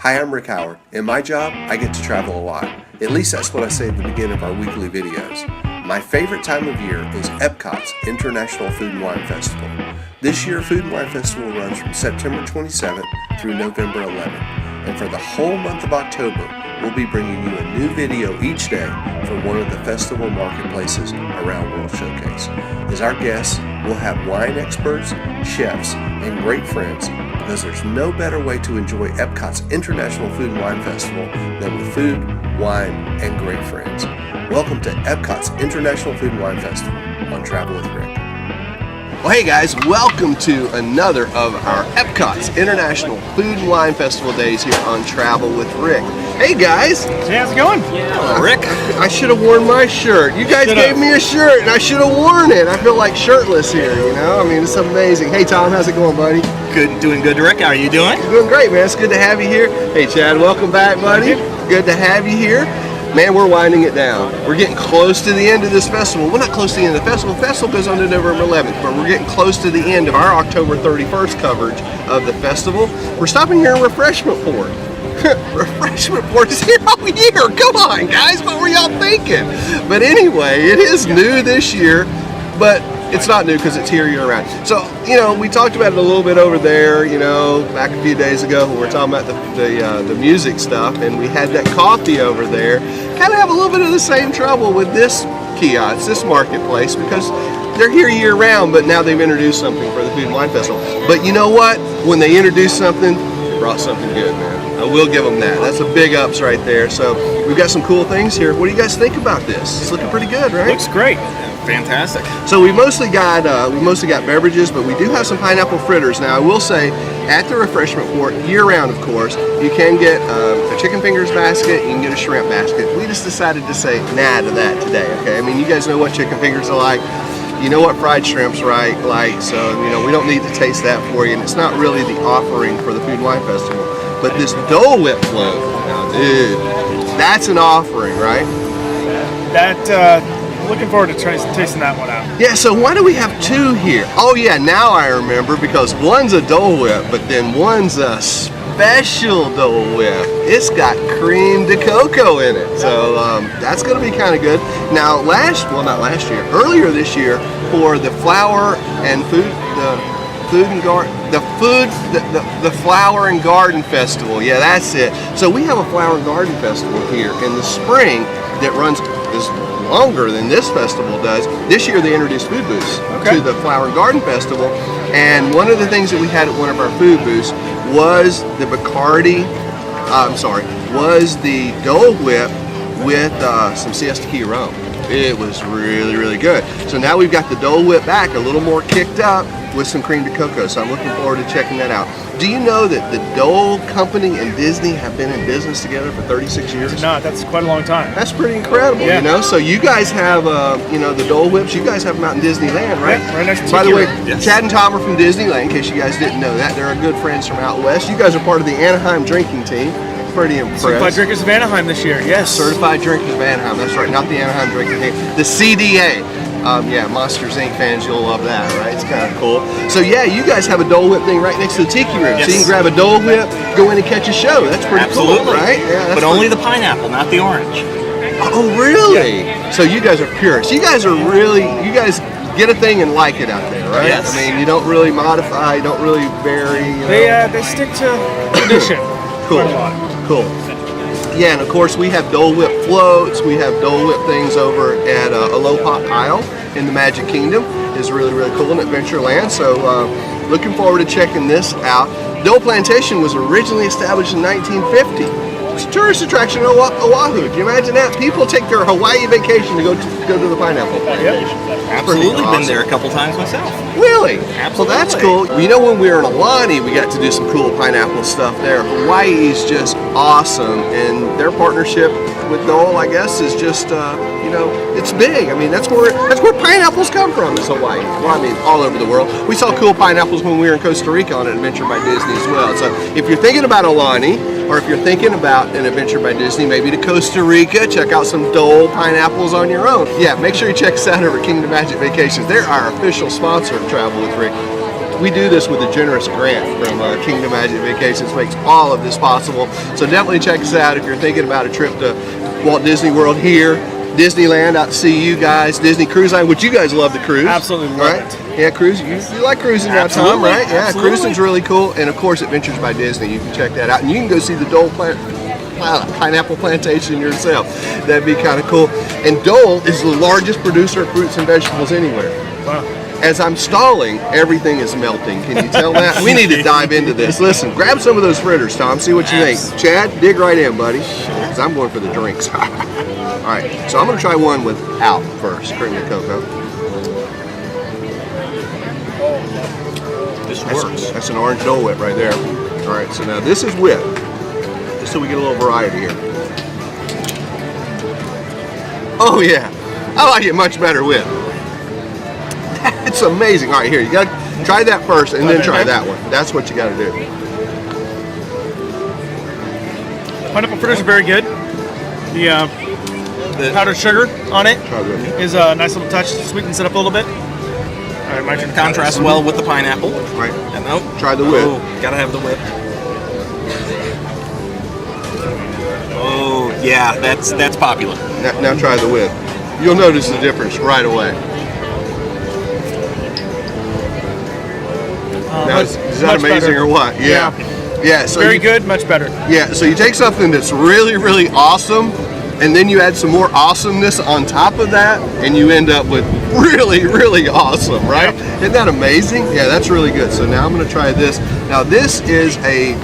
Hi, I'm Rick Howard. In my job, I get to travel a lot. At least that's what I say at the beginning of our weekly videos. My favorite time of year is Epcot's International Food and Wine Festival. This year, Food and Wine Festival runs from September 27th through November 11th. And for the whole month of October, we'll be bringing you a new video each day from one of the festival marketplaces around World Showcase. As our guests, we'll have wine experts, chefs, and great friends, because there's no better way to enjoy Epcot's International Food and Wine Festival than with food, wine, and great friends. Welcome to Epcot's International Food and Wine Festival on Travel with Rick. Well, hey guys, welcome to another of our Epcot's International Food and Wine Festival days here on Travel with Rick. Hey guys! Hey, how's it going? Hello, Rick. I should have worn my shirt. You guys gave me a shirt and I should have worn it. I feel like shirtless here, you know? I mean, it's amazing. Hey Tom, how's it going, buddy? Good, doing good, Rick. How are you doing? Doing great, man. It's good to have you here. Hey Chad, welcome back, buddy. Good to have you here. Man, we're winding it down. We're getting close to the end of this festival. Well, not close to the end of the festival. The festival goes on to November 11th, but we're getting close to the end of our October 31st coverage of the festival. We're stopping here in Refreshment Port. Refreshment Port is here all year. Come on, guys. What were y'all thinking? But anyway, it is new this year, but it's not new because it's here year-round. So, you know, we talked about it a little bit over there, you know, back a few days ago when we were talking about the music stuff, and we had that coffee over there. Kind of have a little bit of the same trouble with this kiosk, this marketplace, because they're here year-round, but now they've introduced something for the Food and Wine Festival. But you know what? When they introduce something, they brought something good, man. I will give them that. That's a big ups right there. So we've got some cool things here. What do you guys think about this? It's looking pretty good, right? Looks great. Fantastic. So we mostly got beverages, but we do have some pineapple fritters. Now I will say, at the Refreshment Port, year-round, of course, you can get a chicken fingers basket, you can get a shrimp basket. We just decided to say nah to that today. Okay, I mean, you guys know what chicken fingers are like. You know what fried shrimp's like, so you know we don't need to taste that for you, and it's not really the offering for the Food and Wine Festival. But this Dole Whip Float, now dude, that's an offering, right? Looking forward to tasting that one out. Yeah, so why do we have two here? Oh yeah, now I remember, because one's a Dole Whip, but then one's a special Dole Whip. It's got cream de cocoa in it, so that's going to be kind of good. Now, earlier this year, for the flower and food, the Flower and Garden Festival. Yeah, that's it. So we have a Flower and Garden Festival here in the spring that runs longer than this festival does. This year they introduced food booths to the Flower and Garden Festival, and one of the things that we had at one of our food booths was the the Dole Whip with some Siesta Key rum. It was really, really good. So now we've got the Dole Whip back, a little more kicked up with some cream de cocoa. So I'm looking forward to checking that out. Do you know that the Dole Company and Disney have been in business together for 36 years? No, that's quite a long time. That's pretty incredible, you know? So you guys have, the Dole Whips, you guys have them out in Disneyland, right? Yeah, right next to By the way, yes. Chad and Tom are from Disneyland, in case you guys didn't know that. They're good friends from out west. You guys are part of the Anaheim drinking team. Pretty impressed. Certified Drinkers of Anaheim this year, yes. Certified Drinkers of Anaheim, that's right, not the Anaheim drinking team. The CDA. Monsters Inc. fans, you'll love that, right? It's kind of cool. So yeah, you guys have a Dole Whip thing right next to the Tiki Room. Yes. So you can grab a Dole Whip, go in and catch a show. That's pretty Absolutely. cool, right? Yeah, but only the pineapple, not the orange. Oh, really? Yeah. So you guys are purists. You guys get a thing and like it out there, right? Yes. I mean, you don't really modify, you don't really vary. You know? They stick to tradition. Cool. Cool. Yeah, and of course we have Dole Whip floats, we have Dole Whip things over at Aloha Isle in the Magic Kingdom. It's really, really cool in Adventureland, so looking forward to checking this out. Dole Plantation was originally established in 1950. It's a tourist attraction in Oahu. Can you imagine that? People take their Hawaii vacation to go to the pineapple plantation. Absolutely, awesome. Been there a couple times myself. Really? Absolutely. Well, that's cool. You know, when we were in Alani, we got to do some cool pineapple stuff there. Hawaii is just awesome, and their partnership with Dole, I guess, is just it's big. I mean, that's where pineapples come from, is Hawaii. Well, I mean, all over the world. We saw cool pineapples when we were in Costa Rica on an Adventure by Disney as well. So if you're thinking about Alani, or if you're thinking about an Adventure by Disney, maybe to Costa Rica, check out some Dole pineapples on your own. Yeah, make sure you check us out over at Kingdom Magic Vacations. They're our official sponsor of Travel with Rick. we do this with a generous grant from Kingdom Magic Vacations, makes all of this possible. So definitely check us out if you're thinking about a trip to Walt Disney World here, Disneyland, out to see you guys, Disney Cruise Line, which you guys love the cruise. Absolutely love right? it. Yeah, cruise. You like cruising now, Tom, right? Yeah, Absolutely. cruising's really cool. And of course, Adventures by Disney. You can check that out. And you can go see the Dole Pineapple Plantation yourself. That'd be kind of cool. And Dole is the largest producer of fruits and vegetables anywhere. Wow. As I'm stalling, everything is melting. Can you tell that? We need to dive into this. Listen, grab some of those fritters, Tom. See what you think. Chad, dig right in, buddy. Because I'm going for the drinks. All right, so I'm going to try one without first. Cream of cocoa. This works. That's an orange Dole Whip right there. All right, so now this is whip. Just so we get a little variety here. Oh yeah, I like it much better with. It's amazing. All right, here, you got to try that first and then try that one. That's what you got to do. Pineapple fritters are very good. The powdered sugar on it Try this. is a nice little touch. Sweetens it up a little bit. All right, my turn. Contrasts well with the pineapple. Right. And nope. Try the whip. Oh, gotta have the whip. Oh yeah, that's popular. Now try the whip. You'll notice the difference right away. Now, is that much amazing better. or what? Yeah. Yeah. So Very you, good, much better. Yeah. So you take something that's really, really awesome, and then you add some more awesomeness on top of that, and you end up with really, really awesome, right? Isn't that amazing? Yeah, that's really good. So now I'm going to try this. Now this is a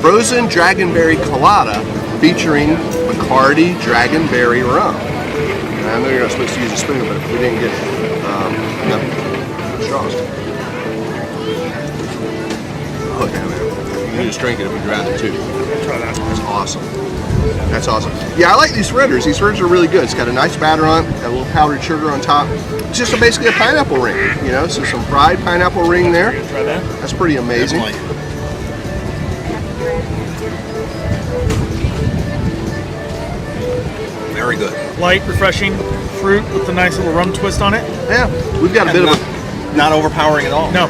frozen Dragonberry Colada featuring Bacardi Dragonberry rum. And I know you're not supposed to use a spoon, but we didn't get enough straws. Oh, damn it. You can just drink it if you'd rather too. Try that. That's awesome. That's awesome. Yeah, I like these fritters. These fritters are really good. It's got a nice batter on it, got a little powdered sugar on top. It's just basically a pineapple ring, you know, so some fried pineapple ring there. Try that. That's pretty amazing. Definitely. Very good. Light, refreshing fruit with a nice little rum twist on it. Yeah, we've got a bit And of a not overpowering at all. No.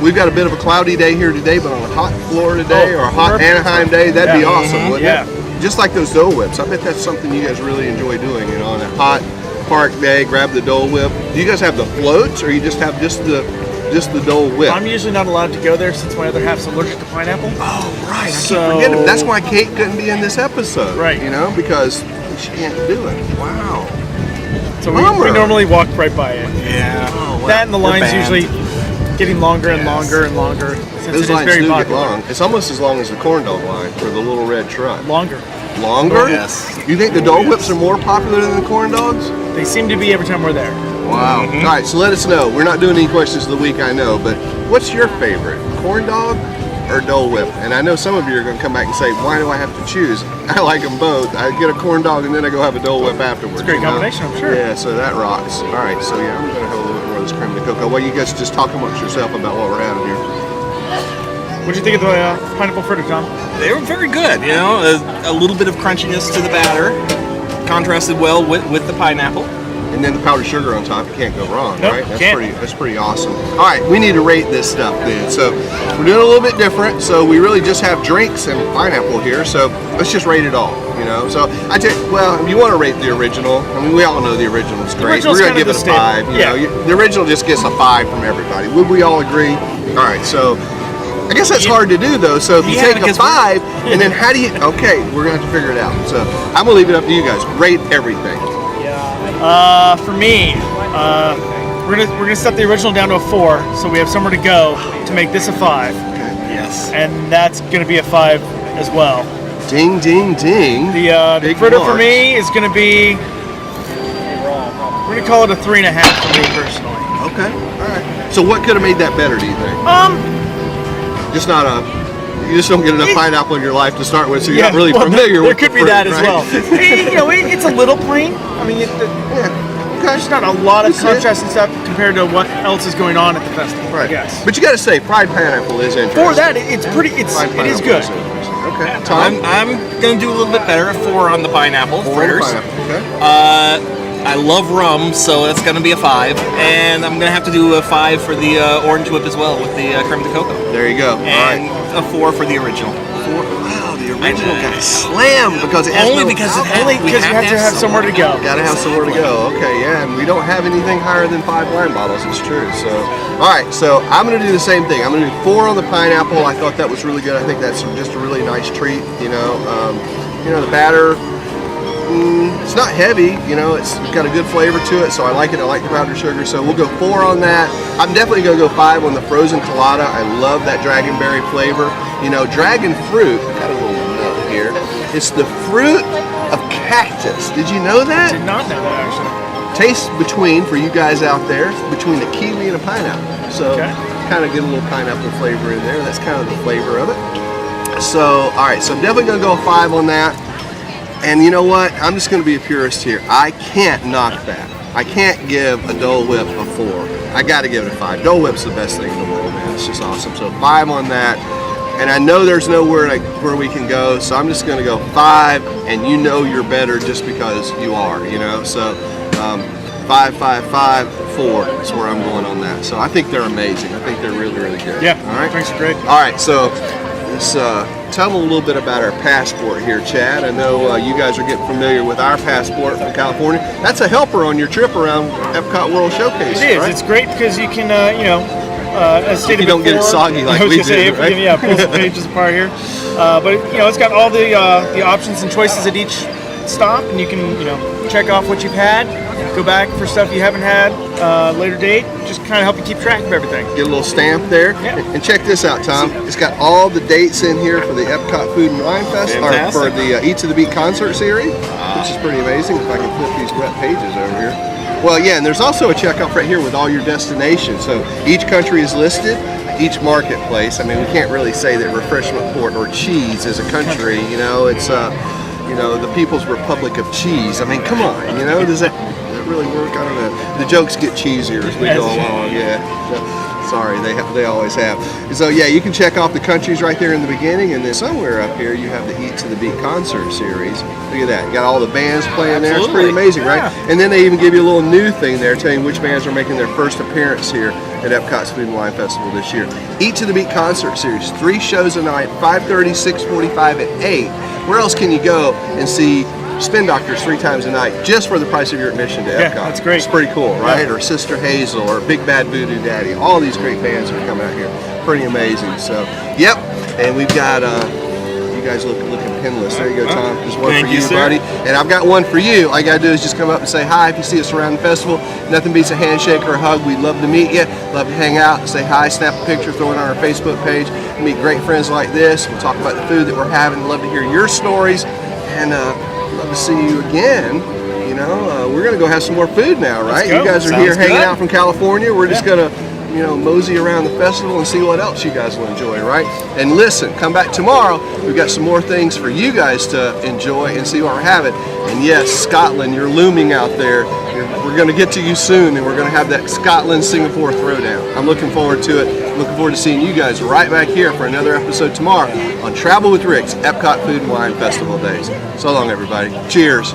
we've got a bit of a cloudy day here today, but on a hot Florida day or a hot perfect. Anaheim day, that'd be Yeah. awesome, wouldn't Yeah. it? Just like those Dole Whips. I bet that's something you guys really enjoy doing, you know, on a hot park day, grab the Dole Whip. Do you guys have the floats, or you just have just the Dole Whip? I'm usually not allowed to go there since my other half's allergic to pineapple. Oh, right. I So- keep forgetting. That's why Kate couldn't be in this episode. Right. You know, because she can't do it. Wow. So we Bummer. normally walk right by it. Yeah. Oh, wow. That and the We're line's banned. usually getting longer and longer and longer since Those it is lines very do get popular. long. It's almost as long as the corn dog line for the little red truck. Longer. Longer? Yes. You think the Dole Whips are more popular than the corn dogs? They seem to be every time we're there. Wow. All right, so let us know. We're not doing any questions of the week, I know, but what's your favorite, corn dog or Dole Whip? And I know some of you are going to come back and say, why do I have to choose? I like them both. I get a corn dog and then I go have a Dole Whip afterwards. It's a great you know? combination, I'm sure. Yeah, so that rocks. All right, so yeah, I'm going to have a little bit more of this cream of cocoa. Well, you guys just talk amongst yourself about what we're having here. What'd you think of the pineapple fritter, Tom? They were very good, you know, a little bit of crunchiness to the batter, contrasted well with the pineapple. And then the powdered sugar on top, you can't go wrong, Nope, right? can't. That's pretty awesome. All right, we need to rate this stuff then. So we're doing a little bit different. So we really just have drinks and pineapple here. So let's just rate it all, you know? So I tell you, well, if you want to rate the original, I mean, we all know the original's great. original's We're going to kind give of it a the 5. staple. You know, the original just gets a 5 from everybody. Would we all agree? All right, so I guess that's hard to do though. So if you Yeah, take a because 5, and then how do you, okay, we're going to have to figure it out. So I'm going to leave it up to you guys. Rate everything. For me, we're gonna set the original down to a 4, so we have somewhere to go to make this a 5, Yes. and that's gonna be a 5 as well. Ding, ding, ding. The Big fritter for marks. me is gonna be, we're gonna call it a 3.5 for me personally. Okay, all right. So what could have made that better, do you think? Just not you just don't get enough pineapple in your life to start with, so you're not really well, familiar there with could the be fruit, that as right? well. It's a little plain. I mean, Yeah, okay. there's not a lot of That's it. contrast and stuff compared to what else is going on at the festival. I guess. But you got to say, fried pineapple is interesting. For that, it's pretty. It Fried is pineapple good. interesting. Okay, Tom? I'm gonna do a little bit better. A 4 on the pineapple Four fritters. pineapple, okay. I love rum, so that's going to be a 5. And I'm going to have to do a 5 for the orange whip as well with the creme de coco. There you go. And a 4 for the original. Wow, the original got slammed because it has Only no because alcohol. Only because you have to have somewhere to go. Gotta have somewhere to go. Okay, yeah, and we don't have anything higher than 5 wine bottles. It's true. So, all right. So I'm gonna do the same thing. I'm gonna do 4 on the pineapple. I thought that was really good. I think that's just a really nice treat. You know, the batter. It's not heavy, it's got a good flavor to it, so I like it. I like the powdered sugar, so we'll go 4 on that. I'm definitely going to go 5 on the frozen colada. I love that dragonberry flavor. Dragon fruit, I got a little note here. It's the fruit of cactus. Did you know that? Did not know that, actually. Tastes between, for you guys out there, between a kiwi and a pineapple. So kind of get a little pineapple flavor in there. That's kind of the flavor of it. So, all right, so I'm definitely going to go 5 on that. And you know what? I'm just going to be a purist here. I can't knock that. I can't give a Dole Whip a 4. I got to give it a 5. Dole Whip's the best thing in the world, man. It's just awesome. So 5 on that. And I know there's nowhere where we can go, so I'm just going to go 5. And you're better just because you are, So 5, 5, 5, 4 is where I'm going on that. So I think they're amazing. I think they're really, really good. Yeah. All right. Thanks, great. All right. So let's tell them a little bit about our passport here, Chad. I know you guys are getting familiar with our passport from California. That's a helper on your trip around Epcot World Showcase. It is. Right? It's great because you can, as stated you don't before, get it soggy like we do, right? Pull some pages apart here. But it's got all the options and choices at each stop, and you can check off what you've had, go back for stuff you haven't had, later date. Just kind of help you keep track of everything. Get a little stamp there. Yeah. And check this out, Tom. It's got all the dates in here for the Epcot Food and Wine Festival, or for the Eat to the Beat concert series, which is pretty amazing. If I can flip these wet pages over here. Well, yeah, and there's also a checkoff right here with all your destinations. So each country is listed, each marketplace. I mean, we can't really say that Refreshment Port or Cheese is a country. It's the People's Republic of Cheese. I mean, come on, does that really work? I don't know. The jokes get cheesier as we go along. Yeah. Sorry, they always have. So yeah, you can check off the countries right there in the beginning, and then somewhere up here you have the Eat to the Beat concert series. Look at that. You got all the bands playing there. It's pretty amazing, right? And then they even give you a little new thing there telling you which bands are making their first appearance here at Epcot's Food and Wine Festival this year. Eat to the Beat concert series, 3 shows a night, 5:30, 6:45, and 8. Where else can you go and see Spin Doctors 3 times a night just for the price of your admission to Epcot? Yeah, that's great. It's pretty cool, right? Or Sister Hazel, or Big Bad Voodoo Daddy. All these great bands are coming out here. Pretty amazing. So, yep. And we've got you guys looking pinless. There you go, Tom. There's one for you, buddy. And I've got one for you. All you gotta do is just come up and say hi if you see us around the festival. Nothing beats a handshake or a hug. We'd love to meet you. Love to hang out, say hi, snap a picture, throw it on our Facebook page. Meet great friends like this. We'll talk about the food that we're having. Love to hear your stories. And love to see you again. We're gonna go have some more food now, right? You guys are here hanging out from California. We're just gonna, mosey around the festival and see what else you guys will enjoy, right? And listen, come back tomorrow. We've got some more things for you guys to enjoy and see what we're having. And yes, Scotland, you're looming out there. We're gonna get to you soon, and we're gonna have that Scotland-Singapore throwdown. I'm looking forward to it. Looking forward to seeing you guys right back here for another episode tomorrow on Travel with Rick's Epcot Food and Wine Festival Days. So long, everybody. Cheers.